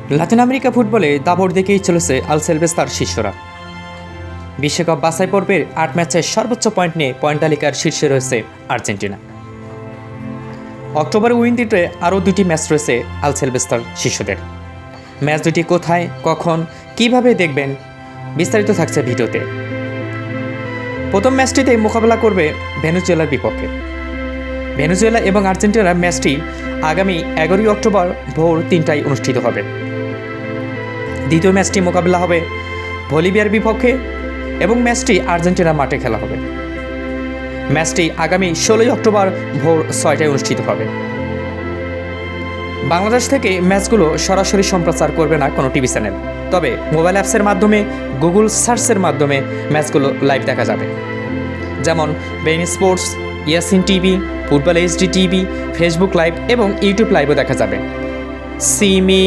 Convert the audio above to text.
Latin America ফুটবলে দাপট দেখেই চলেছে আলসেলবেস্তার শিষ্যরা। বিশ্বকাপ বাছাই পর্বের ৮ ম্যাচের সর্বোচ্চ পয়েন্ট নিয়ে পয়েন্ট তালিকার শীর্ষে রয়েছে আর্জেন্টিনা। অক্টোবরে উইন্ডিতে আরও 2টি ম্যাচ রয়েছে আলসেলবেস্তার শিষ্যদের। ম্যাচ দুটি কোথায়, কখন, কিভাবে দেখবেন বিস্তারিত থাকছে ভিডিওতে। প্রথম ম্যাচটিতে মোকাবেলা করবে ভেনেজুয়েলার বিপক্ষে। ভেনেজুয়েলা এবং আর্জেন্টিনার ম্যাচটি আগামী 11ই অক্টোবর ভোর 3টায় অনুষ্ঠিত হবে। দ্বিতীয় ম্যাচটি মোকাবেলা হবে বলিভিয়ার বিপক্ষে এবং ম্যাচটি আর্জেন্টিনার মাঠে খেলা হবে। ম্যাচটি আগামী 16ই অক্টোবর ভোর 6টায় অনুষ্ঠিত হবে। বাংলাদেশ থেকে ম্যাচগুলো সরাসরি সম্প্রচার করবে না কোনো টিভি চ্যানেল, তবে মোবাইল অ্যাপসের মাধ্যমে, গুগল সার্চের মাধ্যমে ম্যাচগুলো লাইভ দেখা যাবে। যেমন beIN Sports, Yacine TV, football HD TV, Facebook live এবং ইউটিউব লাইভও দেখা যাবে। সিমি